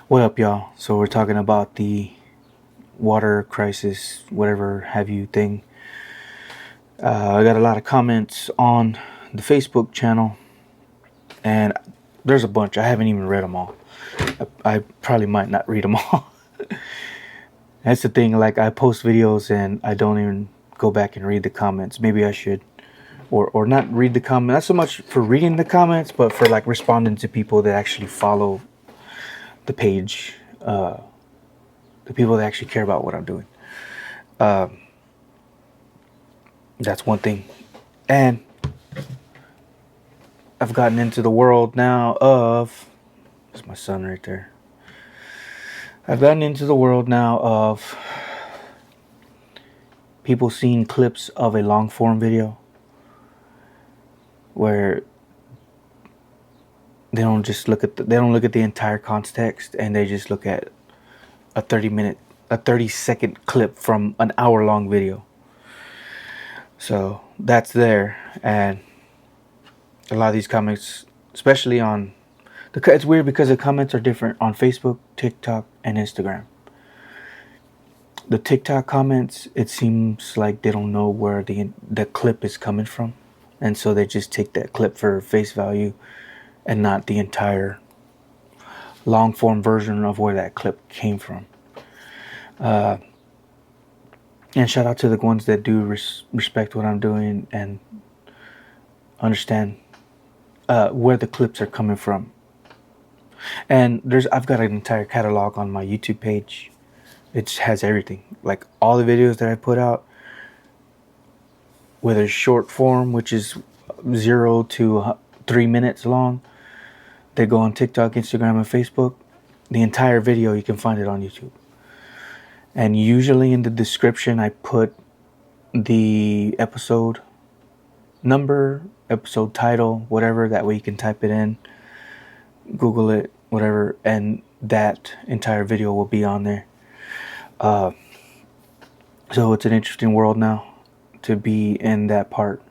What up, y'all? So we're talking about the water crisis, whatever have you thing. I got a lot of comments on the Facebook channel, and there's a bunch. I haven't even read them all. I probably might not read them all. That's the thing. Like, I post videos and I don't even go back and read the comments. Maybe I should, or not read the comments. Not so much for reading the comments, but for like responding to people that actually follow the page. The people that actually care about what I'm doing. That's one thing. And I've gotten into the world now of... There's my son right there. I've gotten into the world now of people seeing clips of a long form video where they don't just look at the entire context, and they just look at a 30-second clip from an hour-long video. So that's there, and a lot of these comments, especially on it's weird because the comments are different on Facebook, TikTok, and Instagram. The TikTok comments, it seems like they don't know where the clip is coming from, and so they just take that clip for face value and not the entire long form version of where that clip came from. And shout out to the ones that do respect what I'm doing and understand where the clips are coming from. And I've got an entire catalog on my YouTube page. It has everything, like all the videos that I put out, whether it's short form, which is 0 to 3 minutes long. They go on TikTok, Instagram, and Facebook. The entire video, you can find it on YouTube. And usually in the description, I put the episode number, episode title, whatever. That way you can type it in, Google it, whatever, and that entire video will be on there. So it's an interesting world now to be in that part.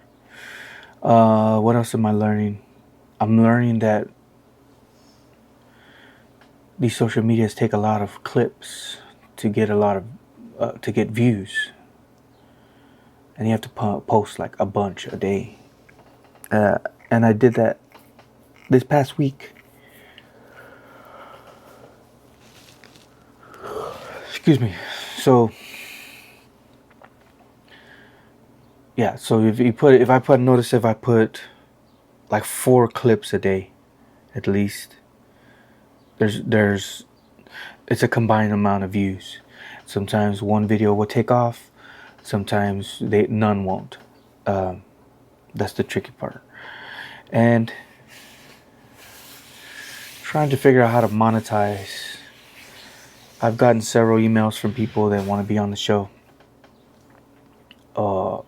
What else am I learning? I'm learning that these social medias take a lot of clips to get to get views, and you have to post like a bunch a day. And I did that this past week. Excuse me. So yeah, so if I put like 4 clips a day, at least, it's a combined amount of views. Sometimes one video will take off, sometimes none won't. That's the tricky part. And trying to figure out how to monetize. I've gotten several emails from people that want to be on the show. I've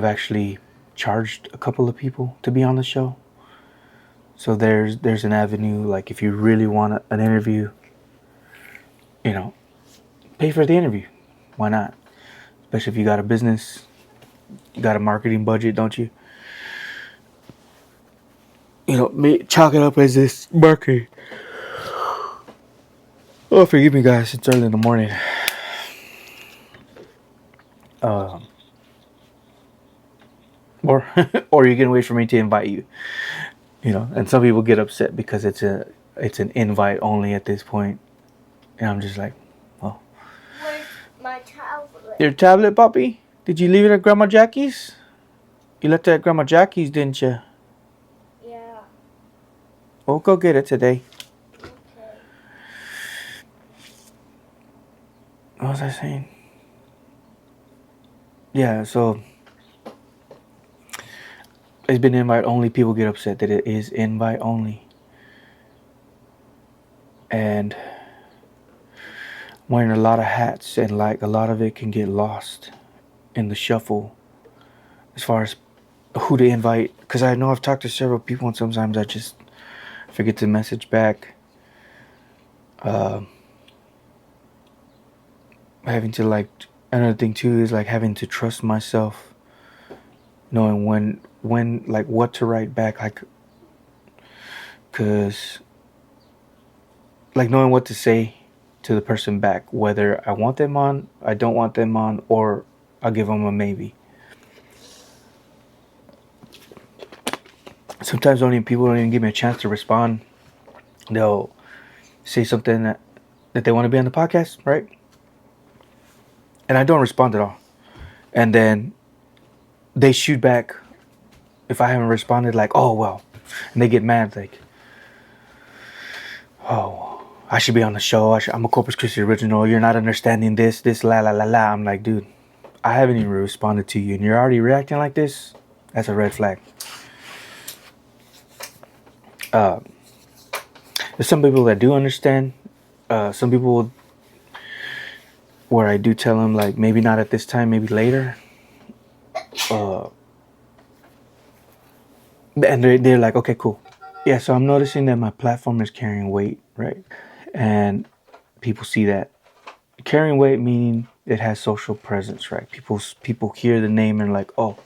actually charged a couple of people to be on the show. So there's an avenue. Like, if you really want an interview, pay for the interview. Why not? Especially if you got a business, you got a marketing budget, don't you? Chalk it up as this marketing. Oh, forgive me, guys. It's early in the morning. Or you can wait for me to invite you. And some people get upset because it's an invite only at this point. And I'm just like, well. Where's my tablet? Your tablet, Poppy? Did you leave it at Grandma Jackie's? You left it at Grandma Jackie's, didn't you? Yeah. We'll go get it today. Okay. What was I saying? Yeah, so it's been invite only. People get upset that it is invite only. And I'm wearing a lot of hats, and like a lot of it can get lost in the shuffle as far as who to invite. Because I know I've talked to several people, and sometimes I just forget to message back. Having to another thing too is having to trust myself, knowing when what to write back, because like knowing what to say to the person back, whether I want them on, I don't want them on, or I'll give them a maybe. Sometimes people don't even give me a chance to respond. They'll say something that they want to be on the podcast, right? And I don't respond at all. And then they shoot back if I haven't responded, like, oh, well. And they get mad, like, oh, I should be on the show. I'm a Corpus Christi original. You're not understanding this, la, la, la, la. I'm like, dude, I haven't even responded to you, and you're already reacting like this? That's a red flag. There's some people that do understand. Some people where I do tell them, like, maybe not at this time, maybe later. And they're like, okay, cool. Yeah, so I'm noticing that my platform is carrying weight, right? And people see that. Carrying weight meaning it has social presence, right? People hear the name and like, oh,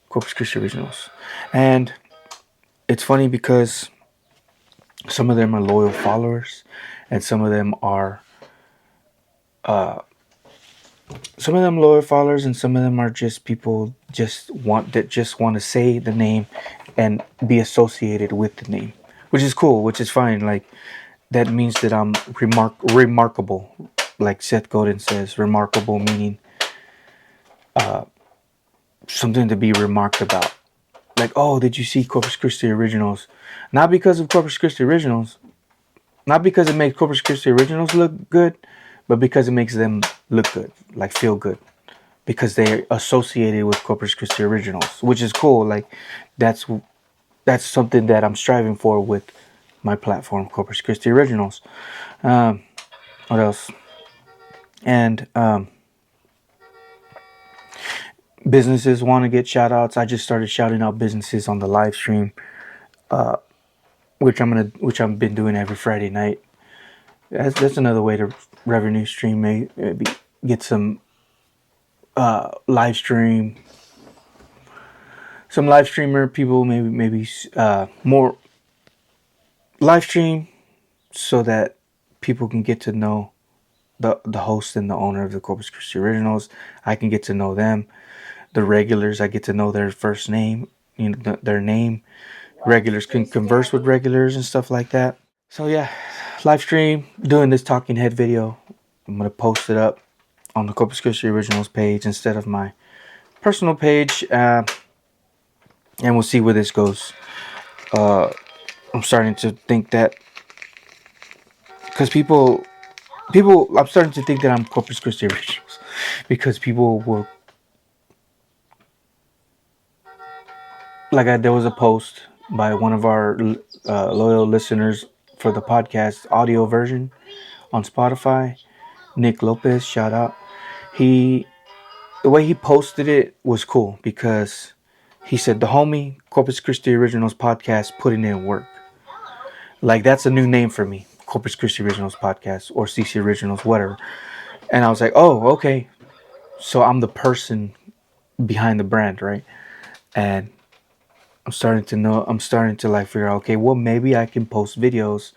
Corpus Christi Originals. And it's funny because some of them are loyal followers, and some of them are loyal followers, and some of them are just people just want to say the name and be associated with the name, which is cool, which is fine. Like that means that I'm remarkable, like Seth Godin says, remarkable meaning something to be remarked about. Like, oh, did you see Corpus Christi Originals? Not because of Corpus Christi Originals, not because it makes Corpus Christi Originals look good, but because it makes them look good, like feel good, because they're associated with Corpus Christi Originals, which is cool. Like that's something that I'm striving for with my platform, Corpus Christi Originals. What else? And businesses want to get shout outs. I just started shouting out businesses on the live stream, which I've been doing every Friday night. That's another way to revenue stream, maybe get some live stream, some live streamer people, maybe more live stream, so that people can get to know the host and the owner of the Corpus Christi Originals. I can get to know them. The regulars, I get to know their first name, their name. Regulars can converse with regulars and stuff like that. So yeah, live stream, doing this talking head video. I'm gonna post it up on the Corpus Christi Originals page instead of my personal page, and we'll see where this goes. I'm starting to think that because I'm starting to think that I'm Corpus Christi Originals because people will, there was a post by one of our loyal listeners for the podcast audio version on Spotify, Nick Lopez, shout out. The way he posted it was cool because he said the homie Corpus Christi Originals podcast putting in work. Like that's a new name for me, Corpus Christi Originals podcast or CC Originals, whatever. And I was like, oh, okay. So I'm the person behind the brand, right? And I'm starting to like figure out, okay, well, maybe I can post videos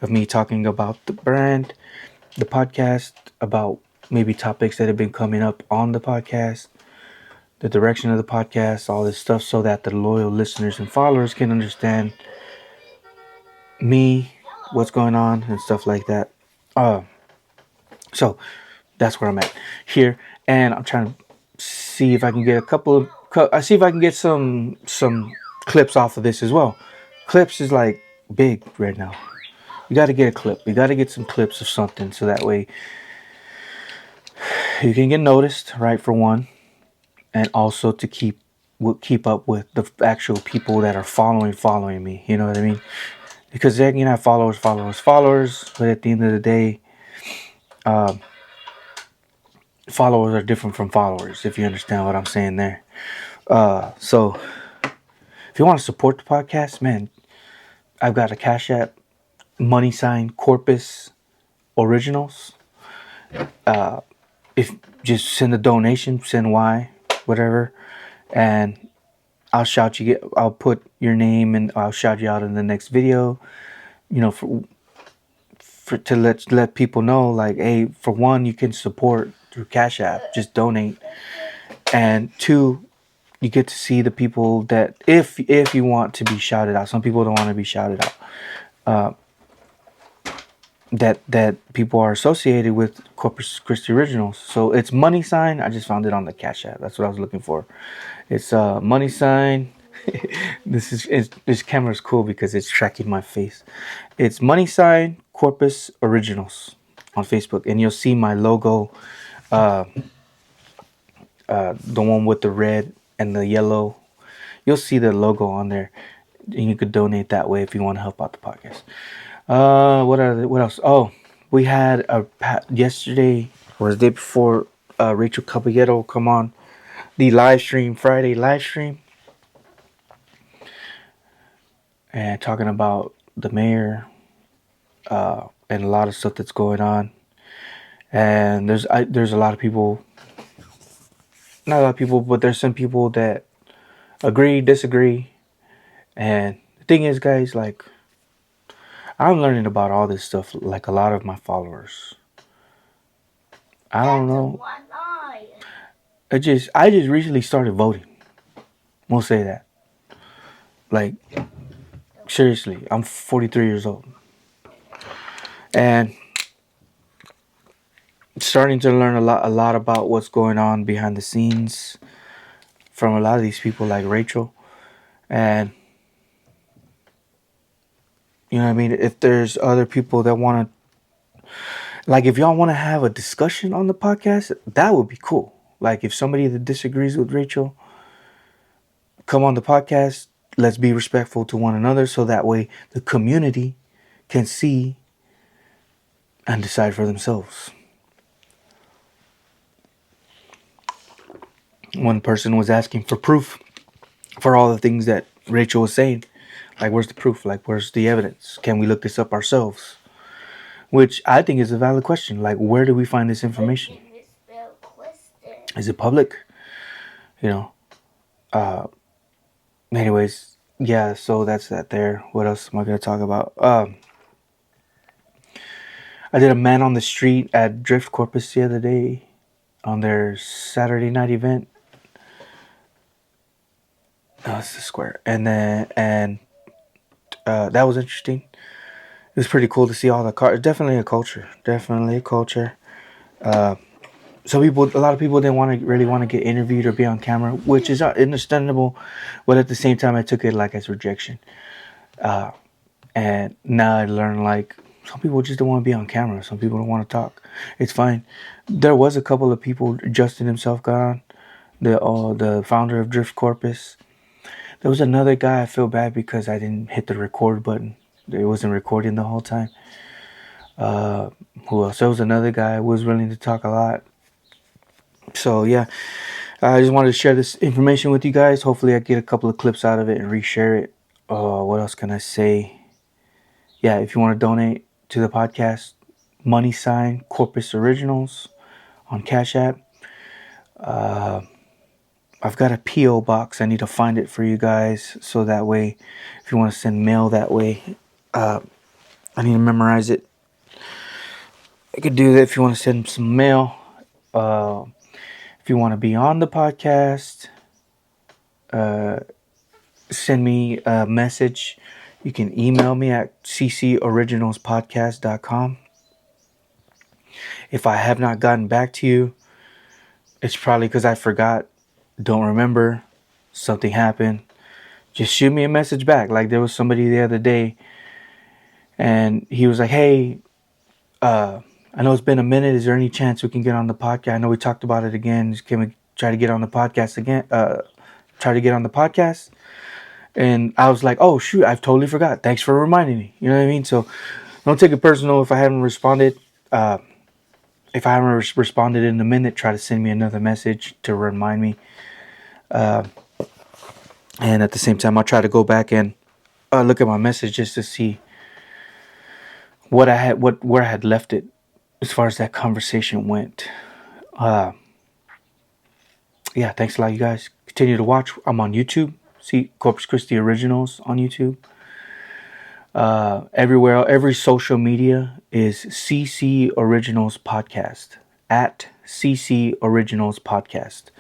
of me talking about the brand, the podcast, about maybe topics that have been coming up on the podcast, the direction of the podcast, all this stuff, so that the loyal listeners and followers can understand me, what's going on, and stuff like that. So that's where I'm at here, and I'm trying to see if I can get I see if I can get some clips off of this as well. Clips is like big right now. You got to get a clip. You got to get some clips of something, so that way you can get noticed, right? For one, and also to keep up with the actual people that are following me. You know what I mean? Because then you have followers, but at the end of the day, followers are different from followers. If you understand what I'm saying there. So if you want to support the podcast, man, I've got a Cash App, money sign Corpus Originals. If just send a donation, send Y, whatever, and I'll put your name and I'll shout you out in the next video. You know, to let people know, like, hey, for one, you can support through Cash App, just donate, and two, you get to see the people that if you want to be shouted out. Some people don't want to be shouted out. That people are associated with Corpus Christi Originals. So it's money sign. I just found it on the Cash App. That's what I was looking for. It's money sign. This camera's cool because it's tracking my face. It's money sign Corpus Originals on Facebook, and you'll see my logo, the one with the red and the yellow. You'll see the logo on there, and you could donate that way if you want to help out the podcast. What else? Oh, we had yesterday or the day before, Rachel Caballero come on the Friday live stream, and talking about the mayor, and a lot of stuff that's going on. And there's a lot of people, not a lot of people, but there's some people that agree, disagree. And the thing is, guys, like, I'm learning about all this stuff like a lot of my followers. I don't know. I just recently started voting. We'll say that. Like, seriously, I'm 43 years old. And starting to learn a lot about what's going on behind the scenes from a lot of these people like Rachel. And you know what I mean? If there's other people that want to, like, if y'all want to have a discussion on the podcast, that would be cool. Like, if somebody that disagrees with Rachel, come on the podcast. Let's be respectful to one another, so that way the community can see and decide for themselves. One person was asking for proof for all the things that Rachel was saying. Like, where's the proof? Like, where's the evidence? Can we look this up ourselves? Which I think is a valid question. Like, where do we find this information? Is it public? You know? Anyways, yeah, so that's that there. What else am I going to talk about? I did a man on the street at Drift Corpus the other day on their Saturday night event. Oh, it's the square. And that was interesting. It was pretty cool to see all the cars. Definitely a culture. A lot of people didn't really want to get interviewed or be on camera, which is understandable. But at the same time, I took it like as rejection. And now I learned, like, some people just don't want to be on camera. Some people don't want to talk. It's fine. There was a couple of people. Justin himself got on, the founder of Drift Corpus. There was another guy. I feel bad because I didn't hit the record button. It wasn't recording the whole time. Who else? There was another guy who was willing to talk a lot. So yeah, I just wanted to share this information with you guys. Hopefully I get a couple of clips out of it and reshare it. What else can I say? Yeah, if you want to donate to the podcast, money sign Corpus Originals on Cash App. I've got a P.O. box. I need to find it for you guys, so that way, if you want to send mail that way, I need to memorize it. I could do that if you want to send some mail. If you want to be on the podcast, send me a message. You can email me at ccoriginalspodcast.com. If I have not gotten back to you, it's probably because I forgot, don't remember, something happened. Just shoot me a message back. Like, there was somebody the other day, and he was like, hey, I know it's been a minute. Is there any chance we can get on the podcast? I know we talked about it again. Can we try to get on the podcast again? Try to get on the podcast? And I was like, oh, shoot, I've totally forgot. Thanks for reminding me. You know what I mean? So don't take it personal if I haven't responded. If I haven't responded in a minute, try to send me another message to remind me. And at the same time, I'll try to go back and look at my message just to see where I had left it as far as that conversation went. Yeah, thanks a lot, you guys. Continue to watch. I'm on YouTube. See Corpus Christi Originals on YouTube. Everywhere, every social media is CC Originals Podcast, at CC Originals Podcast.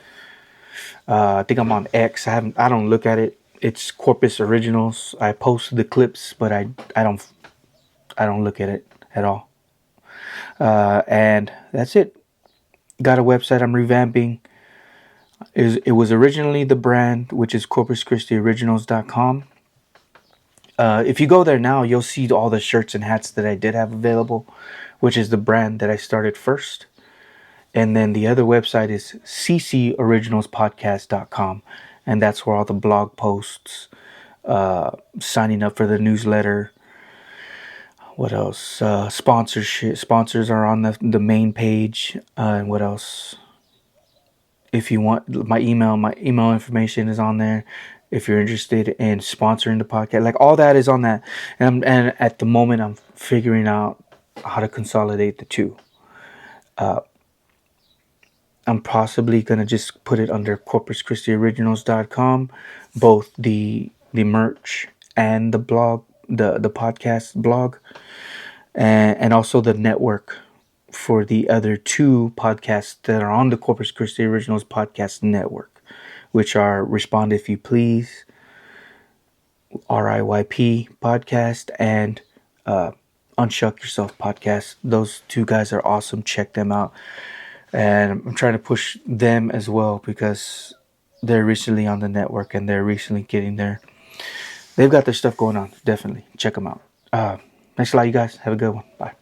I think I'm on X. I don't look at it. It's Corpus Originals. I post the clips, but I don't look at it at all. And that's it. Got a website I'm revamping. It was originally the brand, which is CorpusChristiOriginals.com. If you go there now, you'll see all the shirts and hats that I did have available, which is the brand that I started first. And then the other website is ccoriginalspodcast.com. And that's where all the blog posts, signing up for the newsletter. What else? Sponsors are on the main page. And what else? If you want my email information is on there. If you're interested in sponsoring the podcast, like all that is on that. And at the moment, I'm figuring out how to consolidate the two. I'm possibly gonna just put it under CorpusChristiOriginals.com, both the merch and the blog, the podcast blog, and also the network for the other two podcasts that are on the Corpus Christi Originals podcast network, which are Respond If You Please, RIYP podcast, and Unshuck Yourself podcast. Those two guys are awesome. Check them out. And I'm trying to push them as well because they're recently on the network and they're recently they've got their stuff going on. Definitely check them out. Thanks a lot, you guys. Have a good one. Bye.